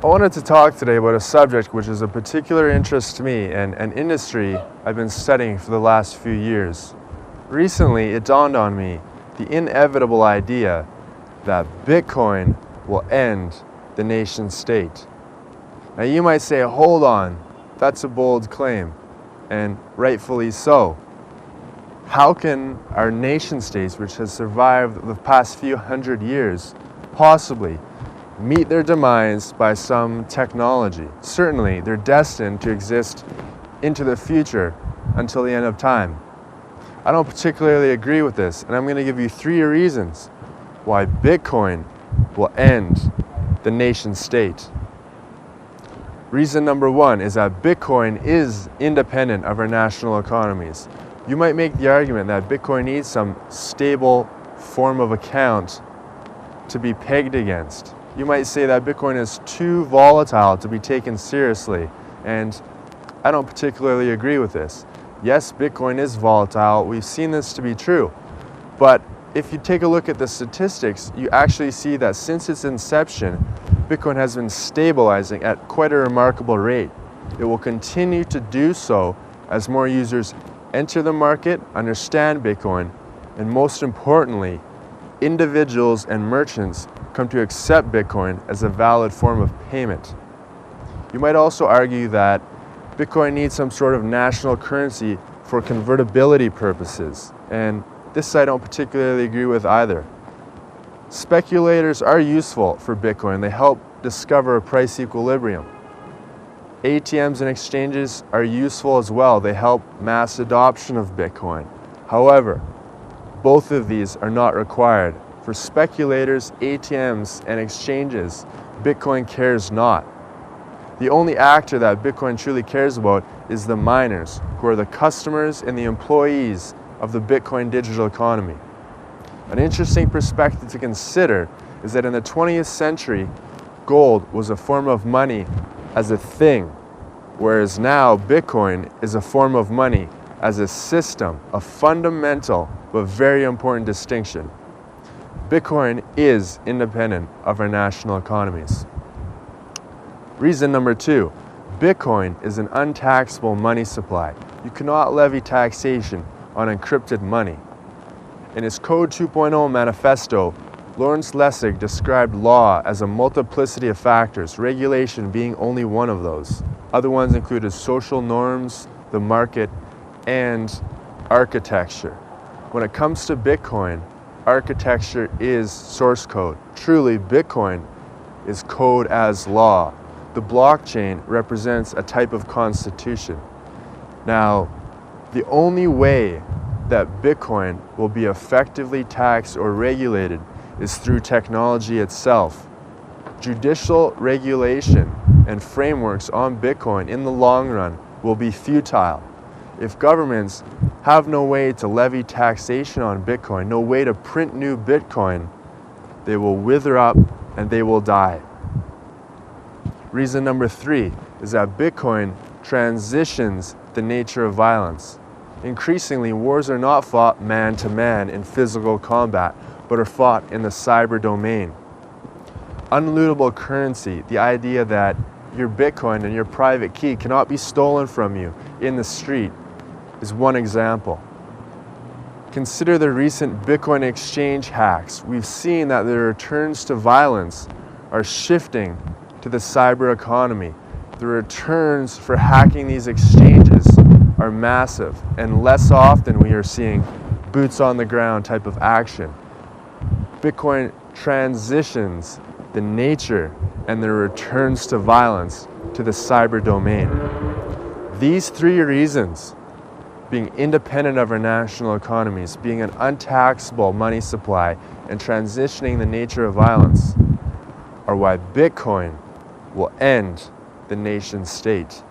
I wanted to talk today about a subject which is of particular interest to me and an industry I've been studying for the last few years. Recently, it dawned on me the inevitable idea that Bitcoin will end the nation state. Now you might say, hold on, that's a bold claim, and rightfully so. How can our nation states, which has survived the past few hundred years, possibly meet their demise by some technology? Certainly, they're destined to exist into the future until the end of time. I don't particularly agree with this, and I'm going to give you 3 reasons why Bitcoin will end the nation state. Reason number 1 is that Bitcoin is independent of our national economies. You might make the argument that Bitcoin needs some stable form of account to be pegged against. You might say that Bitcoin is too volatile to be taken seriously, and I don't particularly agree with this. Yes, Bitcoin is volatile. We've seen this to be true. But if you take a look at the statistics, you actually see that since its inception, Bitcoin has been stabilizing at quite a remarkable rate. It will continue to do so as more users enter the market, understand Bitcoin, and most importantly, individuals and merchants come to accept Bitcoin as a valid form of payment. You might also argue that Bitcoin needs some sort of national currency for convertibility purposes, and this I don't particularly agree with either. Speculators are useful for Bitcoin. They help discover a price equilibrium. ATMs and exchanges are useful as well. They help mass adoption of Bitcoin. However, both of these are not required. For speculators, ATMs, and exchanges, Bitcoin cares not. The only actor that Bitcoin truly cares about is the miners, who are the customers and the employees of the Bitcoin digital economy. An interesting perspective to consider is that in the 20th century, gold was a form of money as a thing, whereas now Bitcoin is a form of money as a system, a fundamental but very important distinction. Bitcoin is independent of our national economies. Reason number 2, Bitcoin is an untaxable money supply. You cannot levy taxation on encrypted money. In his Code 2.0 manifesto, Lawrence Lessig described law as a multiplicity of factors, regulation being only one of those. Other ones included social norms, the market, and architecture. When it comes to Bitcoin, architecture is source code. Truly, Bitcoin is code as law. The blockchain represents a type of constitution. Now, the only way that Bitcoin will be effectively taxed or regulated is through technology itself. Judicial regulation and frameworks on Bitcoin in the long run will be futile. If governments have no way to levy taxation on Bitcoin, no way to print new Bitcoin, they will wither up and they will die. Reason number 3 is that Bitcoin transitions the nature of violence. Increasingly, wars are not fought man-to-man in physical combat, but are fought in the cyber domain. Unlootable currency, the idea that your Bitcoin and your private key cannot be stolen from you in the street, is one example. Consider the recent Bitcoin exchange hacks. We've seen that the returns to violence are shifting to the cyber economy. The returns for hacking these exchanges are massive, and less often we are seeing boots on the ground type of action. Bitcoin transitions the nature and the returns to violence to the cyber domain. These 3 reasons, being independent of our national economies, being an untaxable money supply, and transitioning the nature of violence, are why Bitcoin will end the nation state.